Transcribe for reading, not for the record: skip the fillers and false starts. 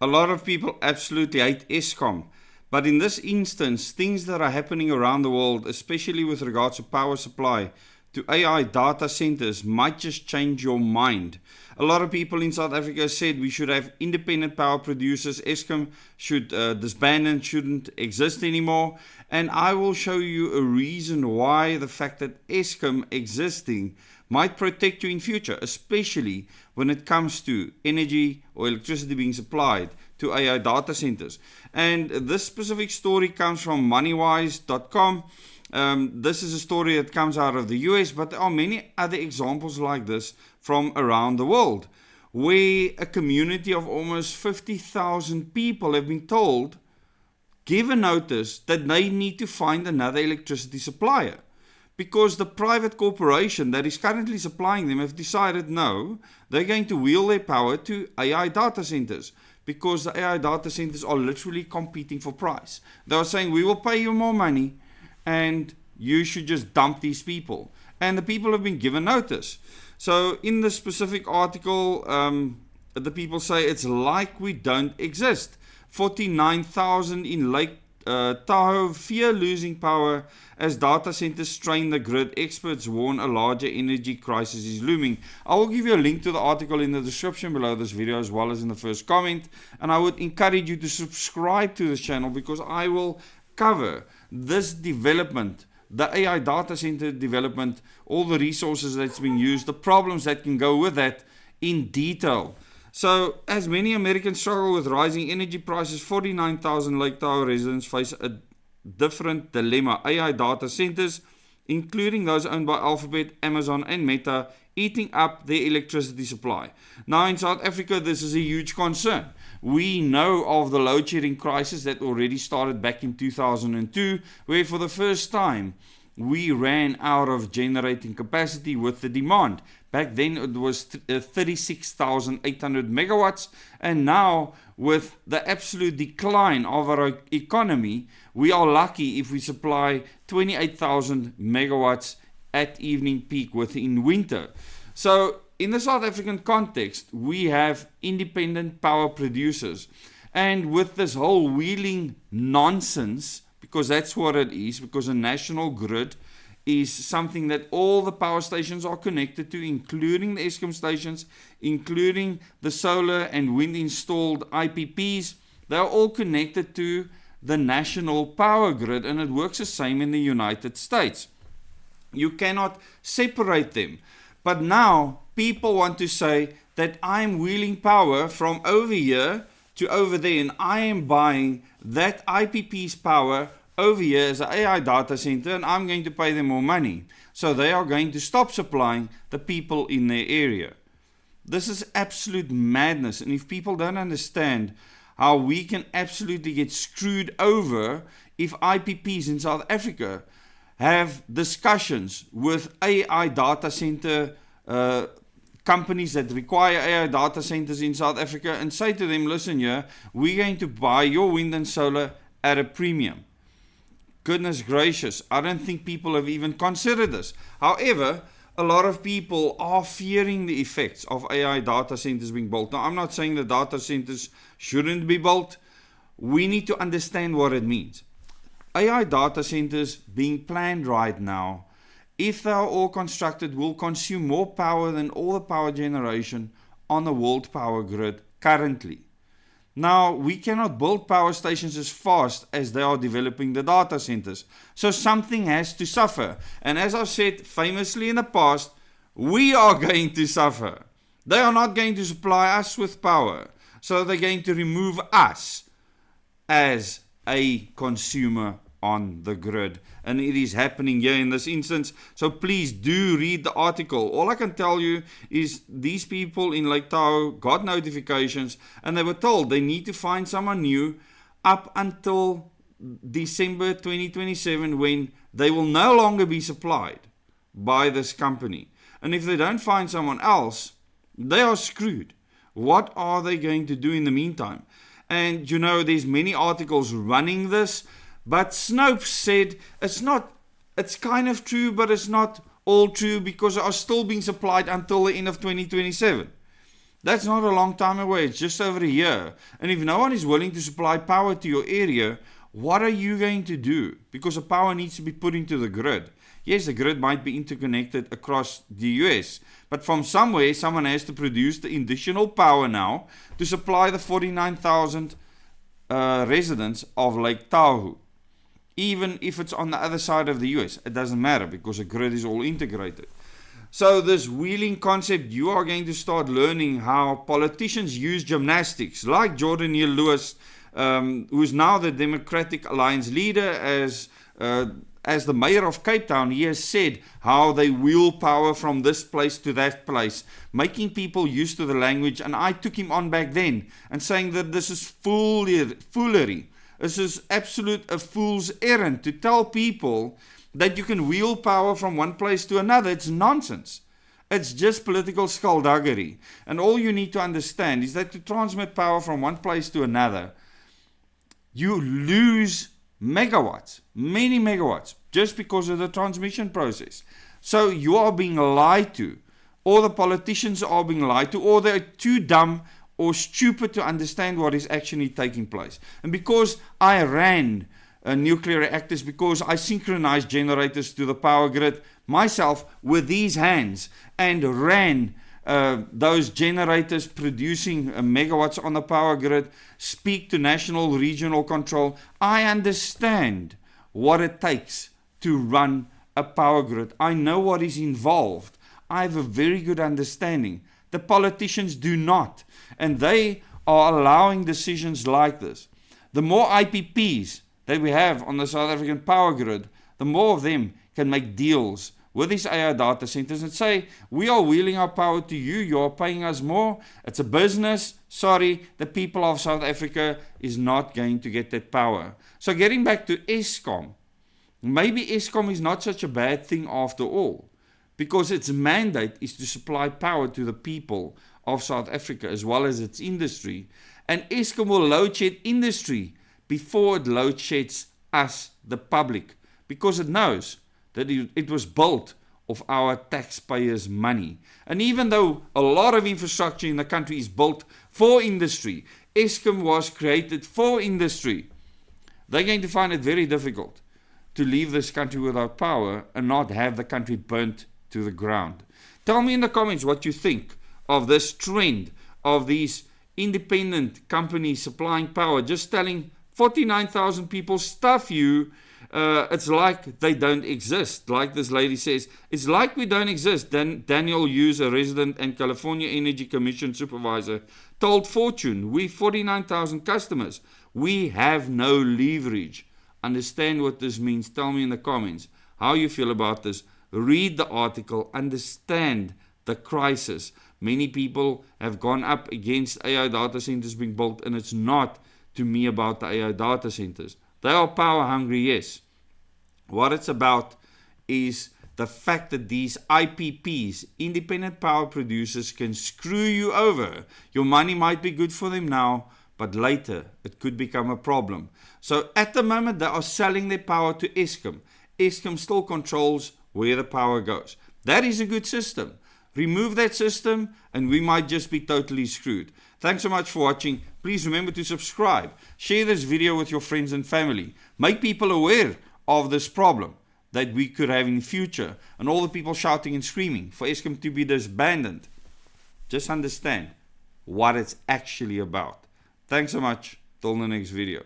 A lot of people absolutely hate Eskom. But in this instance, things that are happening around the world, especially with regards to power supply to AI data centers, might just change your mind. A lot of people in South Africa said we should have independent power producers. Eskom should disband and shouldn't exist anymore. And I will show you a reason why the fact that Eskom existing might protect you in future, especially when it comes to energy or electricity being supplied to AI data centers. And this specific story comes from moneywise.com. This is a story that comes out of the US, but there are many other examples like this from around the world, where a community of almost 50,000 people have been told, give a notice that they need to find another electricity supplier. Because the private corporation that is currently supplying them have decided no, they're going to wheel their power to AI data centers, because the AI data centers are literally competing for price. They are saying, we will pay you more money and you should just dump these people. And the people have been given notice. So in this specific article, the people say it's like we don't exist. 49,000 in Lake Tahoe fear losing power as data centers strain the grid. Experts warn a larger energy crisis is looming. I will give you a link to the article in the description below this video, as well as in the first comment. And I would encourage you to subscribe to this channel, because I will cover this development, the AI data center development, all the resources that's being used, the problems that can go with that in detail. So, as many Americans struggle with rising energy prices, 49,000 Lake Tahoe residents face a different dilemma. AI data centers, including those owned by Alphabet, Amazon and Meta, eating up their electricity supply. Now in South Africa, this is a huge concern. We know of the load shedding crisis that already started back in 2002, where for the first time we ran out of generating capacity with the demand. Back then it was 36,800 megawatts, and now with the absolute decline of our economy, we are lucky if we supply 28,000 megawatts at evening peak within winter. So in the South African context, we have independent power producers, and with this whole wheeling nonsense, because that's what it is, because a national grid is something that all the power stations are connected to, including the Eskom stations, including the solar and wind installed IPPs. They are all connected to the national power grid, and it works the same in the United States. You cannot separate them. But now people want to say that I'm wheeling power from over here to over there, and I am buying that IPP's power over here as an AI data center, and I'm going to pay them more money. So they are going to stop supplying the people in their area. This is absolute madness. And if people don't understand how we can absolutely get screwed over if IPPs in South Africa have discussions with AI data center companies that require AI data centers in South Africa, and say to them, listen here, we're going to buy your wind and solar at a premium. Goodness gracious, I don't think people have even considered this. However, a lot of people are fearing the effects of AI data centers being built. Now, I'm not saying the data centers shouldn't be built. We need to understand what it means. AI data centers being planned right now, if they are all constructed, will consume more power than all the power generation on the world power grid currently. Now, we cannot build power stations as fast as they are developing the data centers. So something has to suffer. And as I've said famously in the past, we are going to suffer. They are not going to supply us with power. So they're going to remove us as a consumer on the grid. And it is happening here in this instance. So please do read the article. All I can tell you is these people in Lake Tahoe got notifications, and they were told they need to find someone new up until December 2027, when they will no longer be supplied by this company. And if they don't find someone else, they are screwed. What are they going to do in the meantime? And you know, there's many articles running this, but Snopes said it's kind of true, but it's not all true, because they are still being supplied until the end of 2027. That's not a long time away. It's just over a year. And if no one is willing to supply power to your area, what are you going to do? Because the power needs to be put into the grid. Yes, the grid might be interconnected across the US, but from somewhere, someone has to produce the additional power now to supply the 49,000 residents of Lake Tahoe. Even if it's on the other side of the US, it doesn't matter because the grid is all integrated. So this wheeling concept, you are going to start learning how politicians use gymnastics, like Jordan Neal Lewis, who is now the Democratic Alliance leader as the mayor of Cape Town. He has said how they wheel power from this place to that place, making people used to the language. And I took him on back then and saying that this is foolery. This is absolute a fool's errand to tell people that you can wheel power from one place to another. It's nonsense. It's just political skullduggery. And all you need to understand is that to transmit power from one place to another, you lose megawatts, many megawatts, just because of the transmission process. So you are being lied to, or the politicians are being lied to, or they're too dumb or stupid to understand what is actually taking place. And because I ran nuclear reactors, because I synchronized generators to the power grid myself with these hands and ran those generators producing megawatts on the power grid, speak to national regional control, I understand what it takes to run a power grid. I know what is involved. I have a very good understanding. The politicians do not, and they are allowing decisions like this. The more IPPs that we have on the South African power grid, the more of them can make deals with these AI data centers and say, we are wheeling our power to you, you are paying us more, it's a business, sorry, the people of South Africa is not going to get that power. So getting back to Eskom, maybe Eskom is not such a bad thing after all, because its mandate is to supply power to the people of South Africa as well as its industry, and Eskom will load shed industry before it load sheds us, the public, because it knows that it was built of our taxpayers' money. And even though a lot of infrastructure in the country is built for industry, Eskom was created for industry, they're going to find it very difficult to leave this country without power and not have the country burnt to the ground. Tell me in the comments what you think of this trend of these independent companies supplying power, just telling 49,000 people, stuff you, it's like they don't exist. Like this lady says, it's like we don't exist. Daniel Hughes, a resident and California Energy Commission supervisor, told Fortune, we 49,000 customers, we have no leverage. Understand what this means. Tell me in the comments how you feel about this. Read the article, understand the crisis. Many people have gone up against AI data centers being built, and it's not to me about the AI data centers. They are power hungry, yes. What it's about is the fact that these IPPs, independent power producers, can screw you over. Your money might be good for them now, but later it could become a problem. So at the moment they are selling their power to Eskom. Eskom still controls where the power goes. That is a good system. Remove that system and we might just be totally screwed. Thanks so much for watching. Please remember to subscribe. Share this video with your friends and family. Make people aware of this problem that we could have in the future. And all the people shouting and screaming for Eskom to be disbanded. Just understand what it's actually about. Thanks so much. Till the next video.